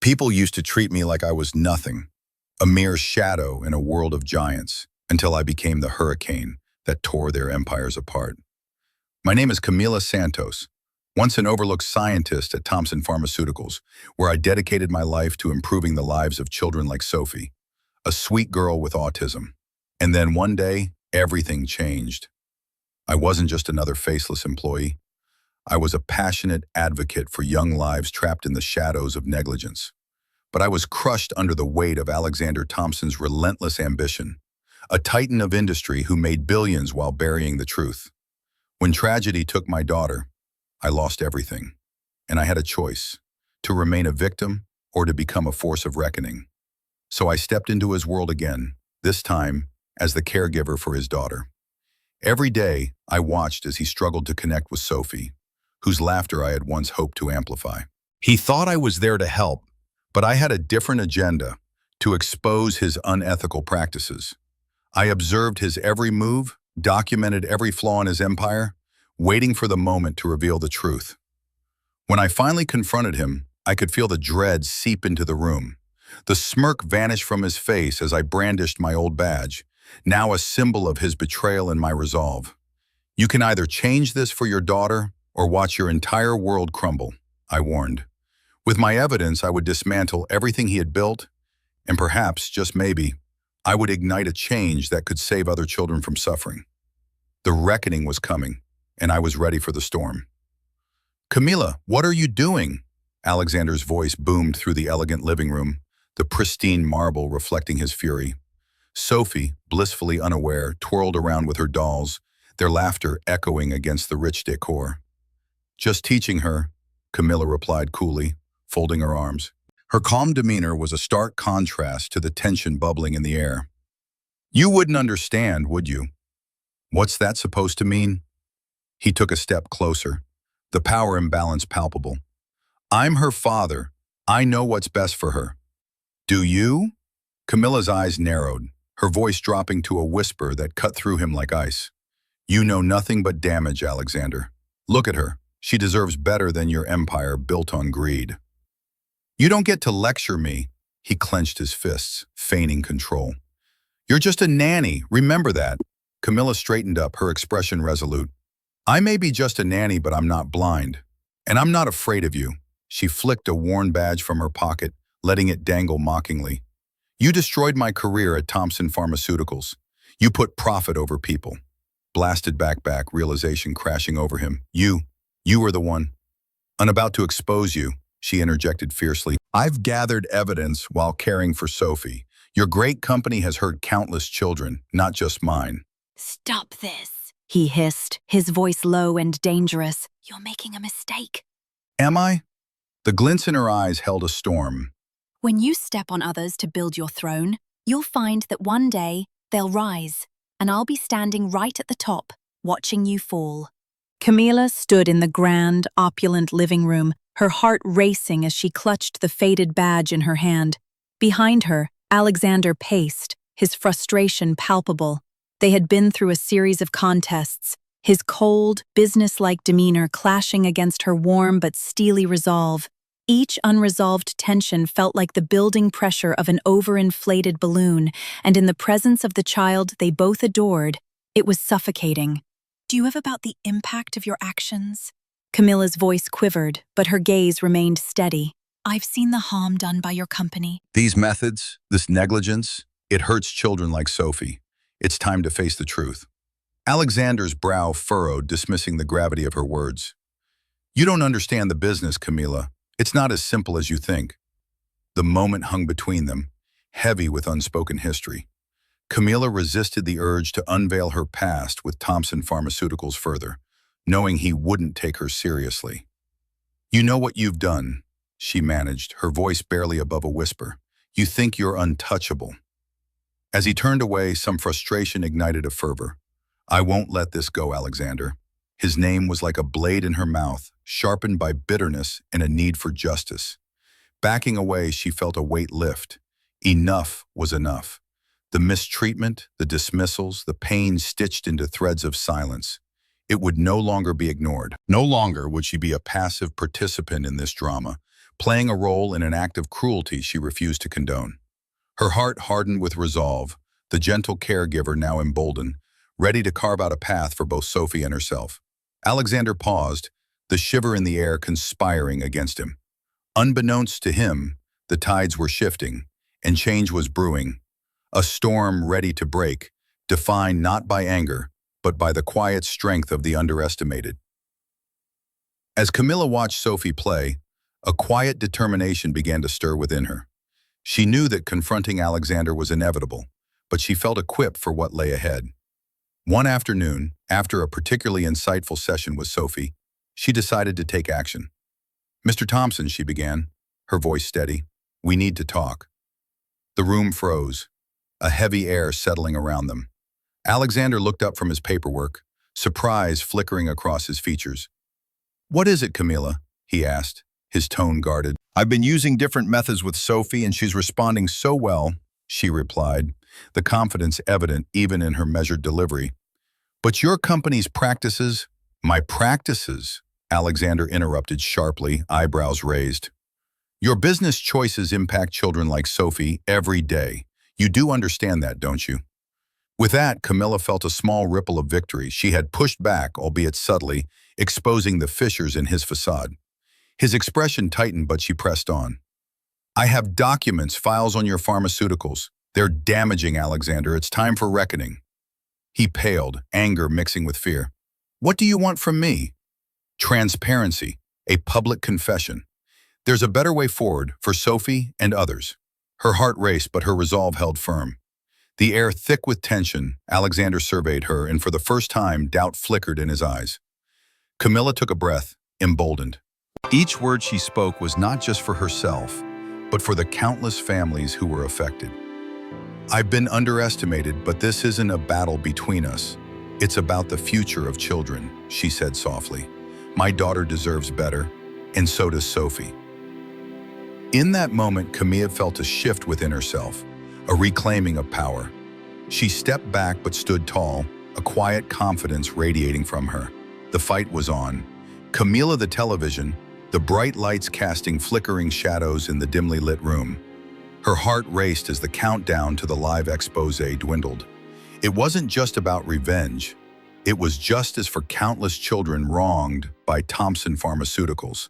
People used to treat me like I was nothing, a mere shadow in a world of giants, until I became the hurricane that tore their empires apart. My name is Camila Santos, once an overlooked scientist at Thompson Pharmaceuticals, where I dedicated my life to improving the lives of children like Sophie, a sweet girl with autism. And then one day, everything changed. I wasn't just another faceless employee. I was a passionate advocate for young lives trapped in the shadows of negligence. But I was crushed under the weight of Alexander Thompson's relentless ambition, a titan of industry who made billions while burying the truth. When tragedy took my daughter, I lost everything, and I had a choice, to remain a victim or to become a force of reckoning. So I stepped into his world again, this time as the caregiver for his daughter. Every day, I watched as he struggled to connect with Sophie, whose laughter I had once hoped to amplify. He thought I was there to help, but I had a different agenda, to expose his unethical practices. I observed his every move, documented every flaw in his empire, waiting for the moment to reveal the truth. When I finally confronted him, I could feel the dread seep into the room. The smirk vanished from his face as I brandished my old badge, now a symbol of his betrayal and my resolve. You can either change this for your daughter or watch your entire world crumble, I warned. With my evidence, I would dismantle everything he had built, and perhaps, just maybe, I would ignite a change that could save other children from suffering. The reckoning was coming, and I was ready for the storm. "Camila, what are you doing?" Alexander's voice boomed through the elegant living room, the pristine marble reflecting his fury. Sophie, blissfully unaware, twirled around with her dolls, their laughter echoing against the rich decor. "Just teaching her," Camila replied coolly, folding her arms. Her calm demeanor was a stark contrast to the tension bubbling in the air. "You wouldn't understand, would you? What's that supposed to mean?" He took a step closer, the power imbalance palpable. "I'm her father. I know what's best for her." "Do you?" Camilla's eyes narrowed, her voice dropping to a whisper that cut through him like ice. "You know nothing but damage, Alexander. Look at her. She deserves better than your empire built on greed." "You don't get to lecture me." He clenched his fists, feigning control. "You're just a nanny, remember that." Camilla straightened up, her expression resolute. "I may be just a nanny, but I'm not blind. And I'm not afraid of you." She flicked a worn badge from her pocket, letting it dangle mockingly. "You destroyed my career at Thompson Pharmaceuticals. You put profit over people." Blasted back, realization crashing over him. You were the one. "I'm about to expose you," she interjected fiercely. "I've gathered evidence while caring for Sophie. Your great company has hurt countless children, not just mine." "Stop this," he hissed, his voice low and dangerous. "You're making a mistake." "Am I?" The glints in her eyes held a storm. "When you step on others to build your throne, you'll find that one day they'll rise, and I'll be standing right at the top, watching you fall." Camila stood in the grand, opulent living room, her heart racing as she clutched the faded badge in her hand. Behind her, Alexander paced, his frustration palpable. They had been through a series of contests, his cold, businesslike demeanor clashing against her warm but steely resolve. Each unresolved tension felt like the building pressure of an overinflated balloon, and in the presence of the child they both adored, it was suffocating. "Do you have about the impact of your actions?" Camilla's voice quivered, but her gaze remained steady. "I've seen the harm done by your company." These methods, this negligence, it hurts children like Sophie. It's time to face the truth. Alexander's brow furrowed, dismissing the gravity of her words. "You don't understand the business, Camila. It's not as simple as you think." The moment hung between them, heavy with unspoken history. Camila resisted the urge to unveil her past with Thompson Pharmaceuticals further, knowing he wouldn't take her seriously. "You know what you've done," she managed, her voice barely above a whisper. "You think you're untouchable." As he turned away, some frustration ignited a fervor. "I won't let this go, Alexander." His name was like a blade in her mouth, sharpened by bitterness and a need for justice. Backing away, she felt a weight lift. Enough was enough. The mistreatment, the dismissals, the pain stitched into threads of silence. It would no longer be ignored. No longer would she be a passive participant in this drama, playing a role in an act of cruelty she refused to condone. Her heart hardened with resolve, the gentle caregiver now emboldened, ready to carve out a path for both Sophie and herself. Alexander paused, the shiver in the air conspiring against him. Unbeknownst to him, the tides were shifting, and change was brewing, a storm ready to break, defined not by anger, but by the quiet strength of the underestimated. As Camilla watched Sophie play, a quiet determination began to stir within her. She knew that confronting Alexander was inevitable, but she felt equipped for what lay ahead. One afternoon, after a particularly insightful session with Sophie, she decided to take action. "Mr. Thompson," she began, her voice steady, "we need to talk." The room froze, a heavy air settling around them. Alexander looked up from his paperwork, surprise flickering across his features. "What is it, Camilla?" he asked, his tone guarded. "I've been using different methods with Sophie and she's responding so well," she replied, the confidence evident even in her measured delivery. "But your company's practices—" "My practices?" Alexander interrupted sharply, eyebrows raised. "Your business choices impact children like Sophie every day. You do understand that, don't you?" With that, Camilla felt a small ripple of victory. She had pushed back, albeit subtly, exposing the fissures in his facade. His expression tightened, but she pressed on. "I have documents, files on your pharmaceuticals. They're damaging, Alexander. It's time for reckoning." He paled, anger mixing with fear. "What do you want from me?" "Transparency, a public confession. There's a better way forward for Sophie and others." Her heart raced, but her resolve held firm. The air thick with tension, Alexander surveyed her, and for the first time, doubt flickered in his eyes. Camilla took a breath, emboldened. Each word she spoke was not just for herself, but for the countless families who were affected. "I've been underestimated, but this isn't a battle between us. It's about the future of children," she said softly. "My daughter deserves better, and so does Sophie." In that moment, Camilla felt a shift within herself, a reclaiming of power. She stepped back but stood tall, a quiet confidence radiating from her. The fight was on. Camilla the television, the bright lights casting flickering shadows in the dimly lit room. Her heart raced as the countdown to the live expose dwindled. It wasn't just about revenge. It was justice for countless children wronged by Thompson Pharmaceuticals.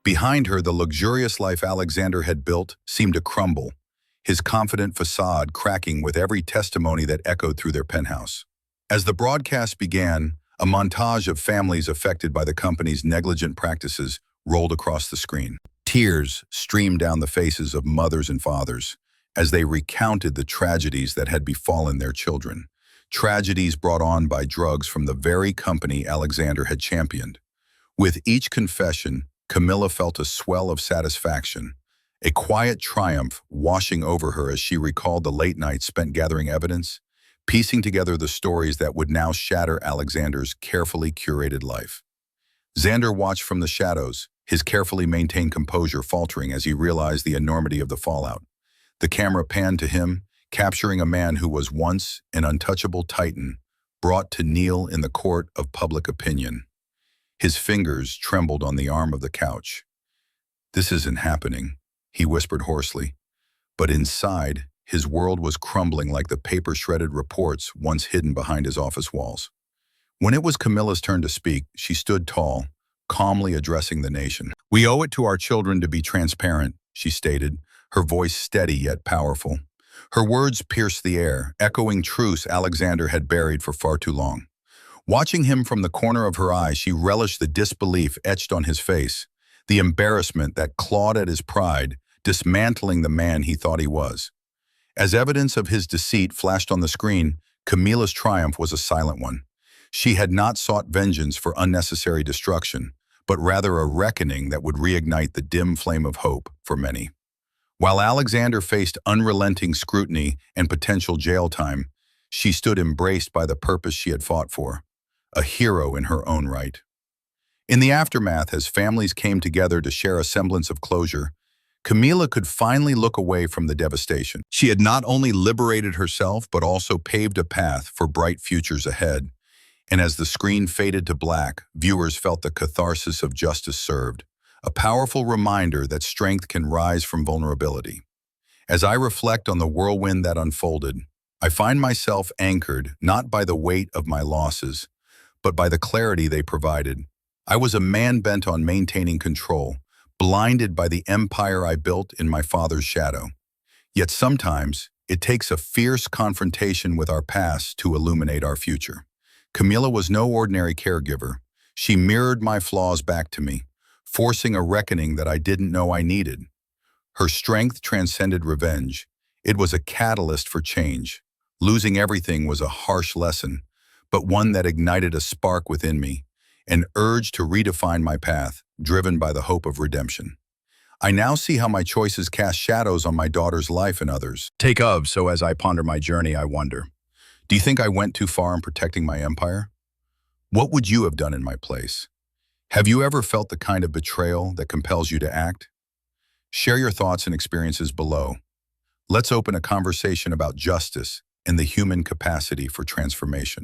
Behind her, the luxurious life Alexander had built seemed to crumble, his confident facade cracking with every testimony that echoed through their penthouse. As the broadcast began, a montage of families affected by the company's negligent practices rolled across the screen. Tears streamed down the faces of mothers and fathers as they recounted the tragedies that had befallen their children, tragedies brought on by drugs from the very company Alexander had championed. With each confession, Camilla felt a swell of satisfaction, a quiet triumph washing over her as she recalled the late nights spent gathering evidence, piecing together the stories that would now shatter Alexander's carefully curated life. Xander watched from the shadows, his carefully maintained composure faltering as he realized the enormity of the fallout. The camera panned to him, capturing a man who was once an untouchable titan, brought to kneel in the court of public opinion. His fingers trembled on the arm of the couch. "This isn't happening," he whispered hoarsely. But inside, his world was crumbling like the paper-shredded reports once hidden behind his office walls. When it was Camilla's turn to speak, she stood tall, calmly addressing the nation. "We owe it to our children to be transparent," she stated, her voice steady yet powerful. Her words pierced the air, echoing truths Alexander had buried for far too long. Watching him from the corner of her eye, she relished the disbelief etched on his face, the embarrassment that clawed at his pride, dismantling the man he thought he was. As evidence of his deceit flashed on the screen, Camilla's triumph was a silent one. She had not sought vengeance for unnecessary destruction, but rather a reckoning that would reignite the dim flame of hope for many. While Alexander faced unrelenting scrutiny and potential jail time, she stood embraced by the purpose she had fought for, a hero in her own right. In the aftermath, as families came together to share a semblance of closure, Camilla could finally look away from the devastation. She had not only liberated herself, but also paved a path for bright futures ahead. And as the screen faded to black, viewers felt the catharsis of justice served, a powerful reminder that strength can rise from vulnerability. As I reflect on the whirlwind that unfolded, I find myself anchored not by the weight of my losses, but by the clarity they provided. I was a man bent on maintaining control, blinded by the empire I built in my father's shadow. Yet sometimes, it takes a fierce confrontation with our past to illuminate our future. Camila was no ordinary caregiver. She mirrored my flaws back to me, forcing a reckoning that I didn't know I needed. Her strength transcended revenge. It was a catalyst for change. Losing everything was a harsh lesson, but one that ignited a spark within me, an urge to redefine my path, driven by the hope of redemption. I now see how my choices cast shadows on my daughter's life and others. So as I ponder my journey, I wonder, do you think I went too far in protecting my empire? What would you have done in my place? Have you ever felt the kind of betrayal that compels you to act? Share your thoughts and experiences below. Let's open a conversation about justice and the human capacity for transformation.